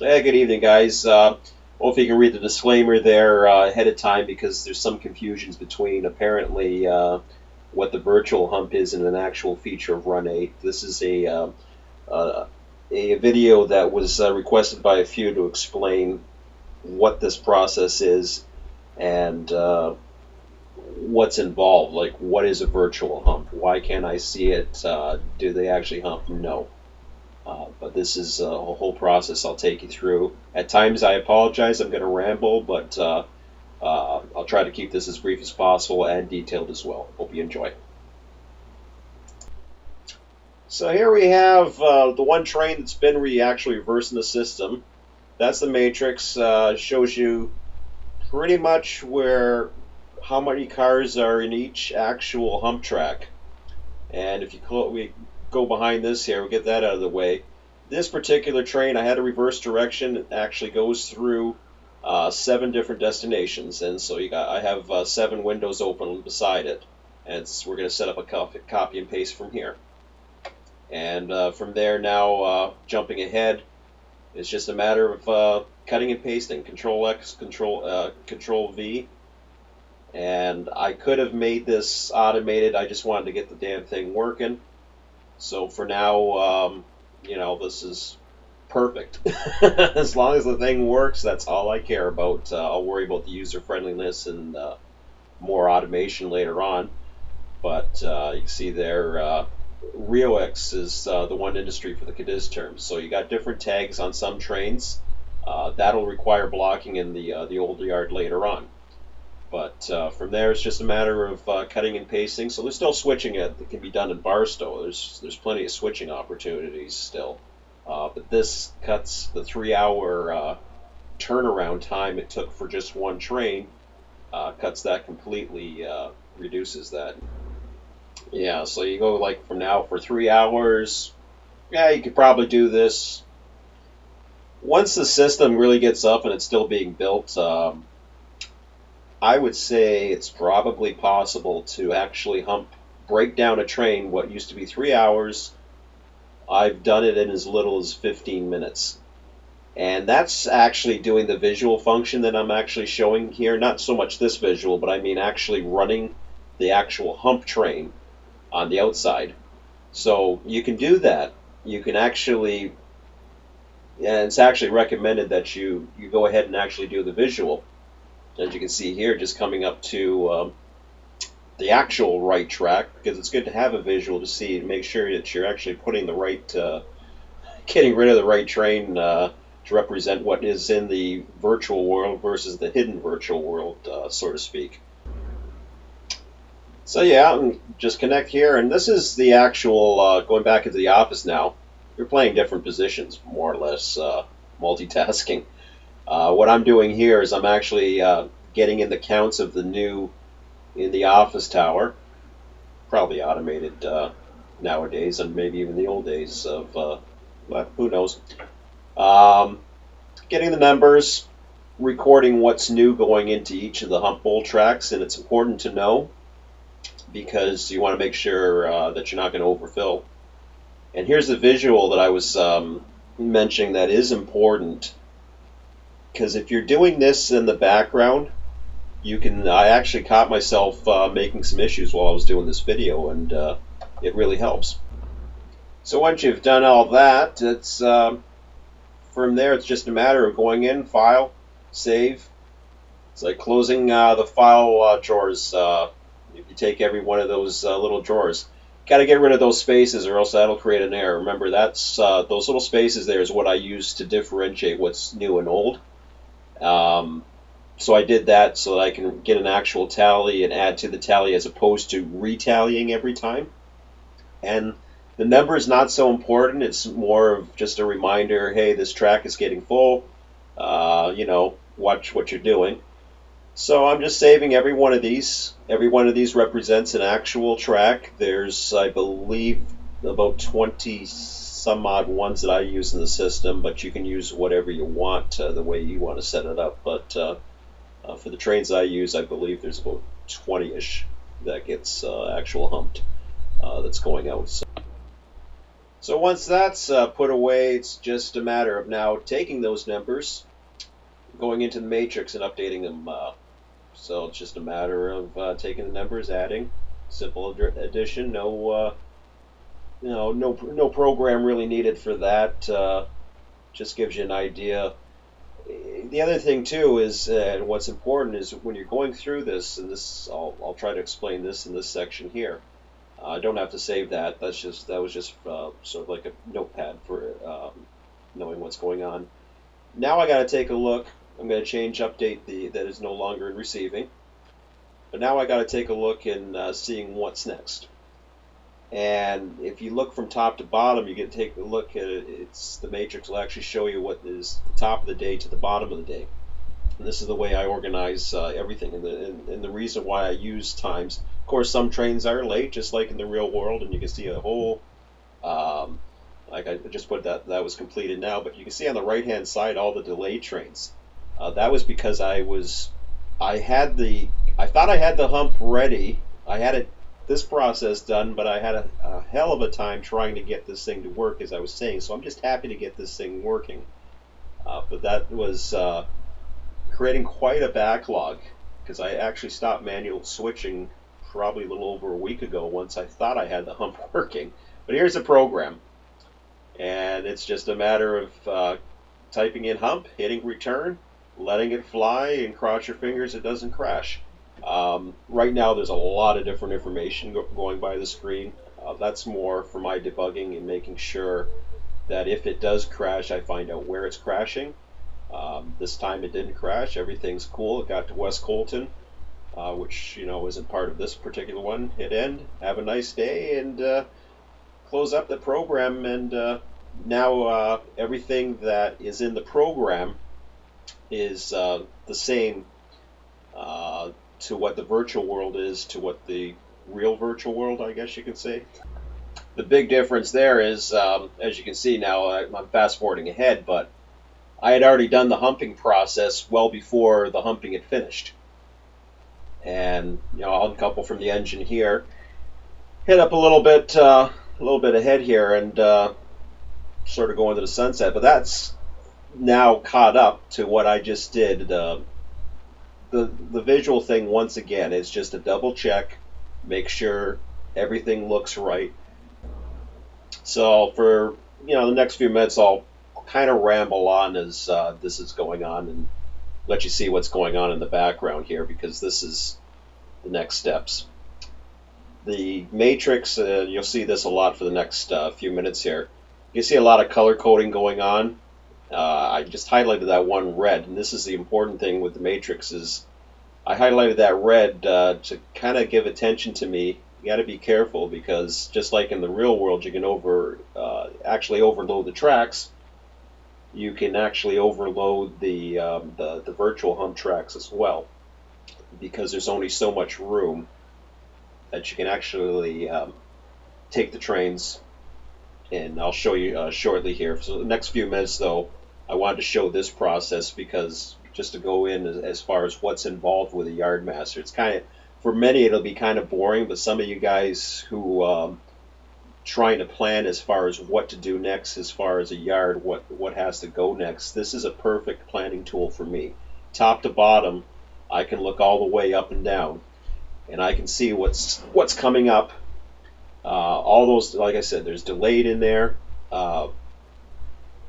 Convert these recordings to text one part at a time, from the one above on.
Hey, good evening, guys. Hopefully you can read the disclaimer there ahead of time because there's some confusions between apparently what the virtual hump is and an actual feature of Run 8. This is uh, a video that was requested by a few to explain what this process is and what's involved. Like, what is a virtual hump? Why can't I see it? Do they actually hump? No. But this is a whole process I'll take you through. At times, I apologize. I'm going to ramble, but I'll try to keep this as brief as possible and detailed as well. Hope you enjoy. So here we have the one train that's been actually reversing the system. That's the matrix. Shows you pretty much how many cars are in each actual hump track. And if we go behind this here, we'll get that out of the way. This particular train, I had a reverse direction. It actually goes through 7 different destinations, and so I have 7 windows open beside it. And we're going to set up a copy and paste from here. And from there now, jumping ahead, it's just a matter of cutting and pasting. Control X, Control V. And I could have made this automated. I just wanted to get the damn thing working. So for now, this is perfect. As long as the thing works, that's all I care about. I'll worry about the user friendliness and more automation later on. But you can see there, RioX is the one industry for the Cadiz terms. So you got different tags on some trains. That'll require blocking in the old yard later on. But from there, it's just a matter of cutting and pasting. So there's still switching that can be done in Barstow. There's plenty of switching opportunities still. But this cuts the 3-hour turnaround time it took for just one train. Cuts that completely, reduces that. Yeah, so you go like from now for 3 hours. Yeah, you could probably do this. Once the system really gets up and it's still being built, I would say it's probably possible to actually break down a train, what used to be 3 hours. I've done it in as little as 15 minutes. And that's actually doing the visual function that I'm actually showing here. Not so much this visual, but I mean actually running the actual hump train on the outside. So you can do that. You can actually, and it's actually recommended that you go ahead and actually do the visual. As you can see here, just coming up to the actual right track, because it's good to have a visual to see and make sure that you're actually putting the right, getting rid of the right train to represent what is in the virtual world versus the hidden virtual world, so to speak. So yeah, just connect here, and this is the actual, going back into the office now. You're playing different positions, more or less, multitasking. What I'm doing here is I'm actually getting in the counts of the new in the office tower, probably automated nowadays, and maybe even the old days of, well, who knows. Getting the numbers, recording what's new going into each of the hump bowl tracks, and it's important to know because you want to make sure that you're not going to overfill. And here's the visual that I was mentioning that is important. Because if you're doing this in the background, I actually caught myself making some issues while I was doing this video, and it really helps. So once you've done all that, it's from there it's just a matter of going in, file, save. It's like closing the file drawers. If you take every one of those little drawers, got to get rid of those spaces, or else that'll create an error. Remember, that's those little spaces there is what I use to differentiate what's new and old. So I did that so that I can get an actual tally and add to the tally as opposed to retallying every time. And the number is not so important. It's more of just a reminder, hey, this track is getting full. Watch what you're doing. So I'm just saving every one of these. Every one of these represents an actual track. There's, I believe, about 20 some odd ones that I use in the system, but you can use whatever you want the way you want to set it up. But for the trains I use, I believe there's about 20-ish that gets actual humped that's going out. So So once that's put away, it's just a matter of now taking those numbers, going into the matrix and updating them. So it's just a matter of taking the numbers, adding, simple addition. No, no program really needed for that. Just gives you an idea. The other thing too is, and what's important is when you're going through this, and this I'll try to explain this in this section here. I don't have to save that. That was just sort of like a notepad for knowing what's going on. Now I got to take a look. I'm going to change update that is no longer in receiving. But now I got to take a look and seeing what's next. And if you look from top to bottom, you can take a look at it. The matrix will actually show you what is the top of the day to the bottom of the day. And this is the way I organize everything, and the reason why I use times. Of course, some trains are late, just like in the real world, and you can see a whole. Like I just put that was completed now, but you can see on the right-hand side all the delayed trains. That was because I thought I had the hump ready. I had this process done, but I had a hell of a time trying to get this thing to work, as I was saying. So I'm just happy to get this thing working. But that was creating quite a backlog, because I actually stopped manual switching probably a little over a week ago once I thought I had the hump working. But here's the program, and it's just a matter of typing in hump, hitting return, letting it fly, and cross your fingers it doesn't crash. Right now there's a lot of different information going by the screen. That's more for my debugging and making sure that if it does crash, I find out where it's crashing. This time it didn't crash. Everything's cool. It got to West Colton, which isn't part of this particular one. Hit end. Have a nice day, and close up the program. And now everything that is in the program is the same to what the virtual world is to what the real virtual world, I guess you could say. The big difference there is, as you can see now, I'm fast forwarding ahead, but I had already done the humping process well before the humping had finished. And I'll uncouple from the engine here, hit up a little bit ahead here, and sort of go into the sunset. But that's now caught up to what I just did. The visual thing, once again, is just a double check, make sure everything looks right. So for the next few minutes, I'll kind of ramble on as this is going on and let you see what's going on in the background here, because this is the next steps. The matrix, you'll see this a lot for the next few minutes here. You see a lot of color coding going on. I just highlighted that one red, and this is the important thing with the matrix is I highlighted that red to kind of give attention to me. You got to be careful, because just like in the real world, you can actually overload the tracks. You can actually overload the virtual hump tracks as well, because there's only so much room that you can actually take the trains. And I'll show you shortly here. So the next few minutes, though, I wanted to show this process, because just to go in as far as what's involved with a yard master, it's kind of, for many it'll be kind of boring, but some of you guys who trying to plan as far as what to do next, as far as a yard, what has to go next, this is a perfect planning tool for me. Top to bottom, I can look all the way up and down, and I can see what's coming up. All those, like I said, there's delayed in there.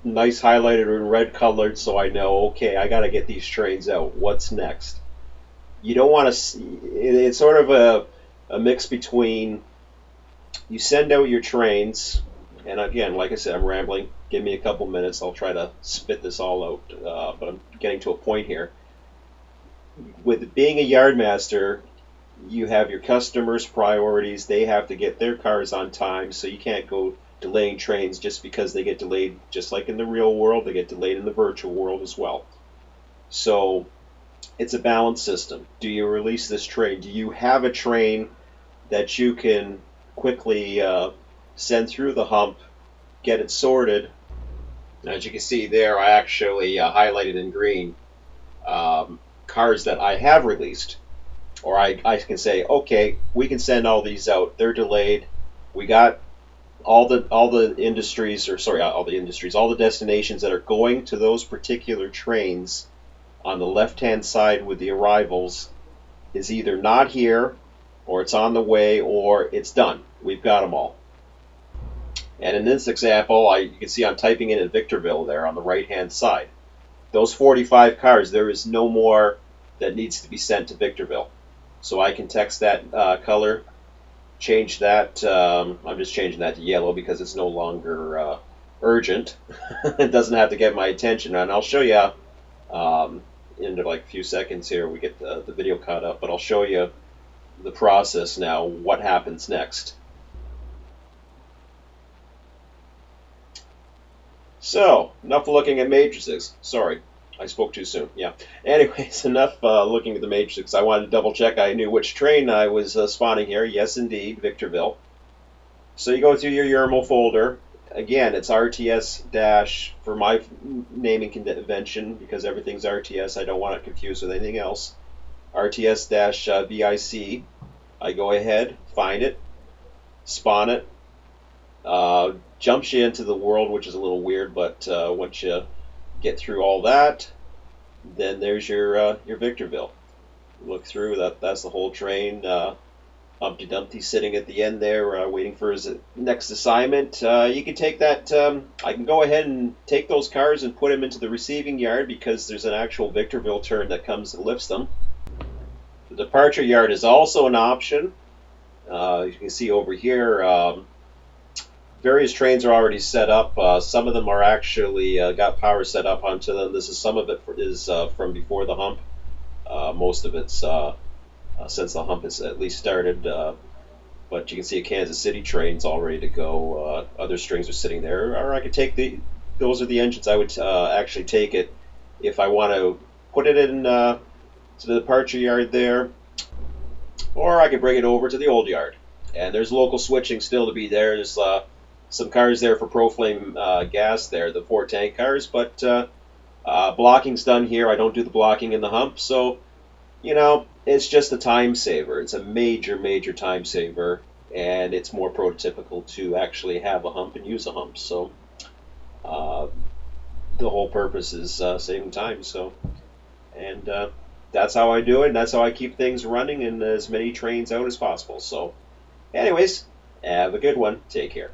Nice highlighted in red colored, so I know, okay, I got to get these trains out. What's next? You don't want to. It's sort of a mix between you send out your trains, and again, like I said, I'm rambling. Give me a couple minutes. I'll try to spit this all out, but I'm getting to a point here. With being a yard master, you have your customers' priorities. They have to get their cars on time, so you can't go delaying trains just because they get delayed. Just like in the real world, they get delayed in the virtual world as well. So it's a balanced system. Do you release this train? Do you have a train that you can quickly send through the hump, get it sorted? As you can see there, I actually highlighted in green cars that I have released. Or I can say, okay, we can send all these out. They're delayed. We got all the industries, or sorry, all the industries, all the destinations that are going to those particular trains on the left-hand side with the arrivals is either not here, or it's on the way, or it's done. We've got them all. And in this example, you can see I'm typing in Victorville there on the right-hand side. Those 45 cars, there is no more that needs to be sent to Victorville. So I can text that color, change that. I'm just changing that to yellow because it's no longer urgent. It doesn't have to get my attention. And I'll show you in like a few seconds here, we get the video caught up, but I'll show you the process now, what happens next. So, enough looking at matrices. Sorry, I spoke too soon. Yeah. Anyways, enough looking at the matrices. I wanted to double check I knew which train I was spawning here. Yes, indeed, Victorville. So you go through your YAML folder. Again, it's RTS dash for my naming convention because everything's RTS. I don't want it confused with anything else. RTS dash VIC. I go ahead, find it, spawn it. Jumps you into the world, which is a little weird, but once you get through all that, then there's your Victorville. Look through that's the whole train. Humpty Dumpty sitting at the end there, waiting for his next assignment. You can take that. I can go ahead and take those cars and put them into the receiving yard because there's an actual Victorville turn that comes and lifts them. The departure yard is also an option. You can see over here. Various trains are already set up. Some of them are actually got power set up onto them. Some of it is from before the hump. Most of it's since the hump has at least started. But you can see a Kansas City train's all ready to go. Other strings are sitting there. Or I could take those are the engines I would actually take it if I want to put it in to the departure yard there. Or I could bring it over to the old yard. And there's local switching still to be there. There's some cars there for Proflame gas there, the 4 tank cars, but blocking's done here. I don't do the blocking in the hump, so, you know, it's just a time saver. It's a major, major time saver, and it's more prototypical to actually have a hump and use a hump, so the whole purpose is saving time, so, and that's how I do it, and that's how I keep things running and as many trains out as possible, so, anyways, have a good one. Take care.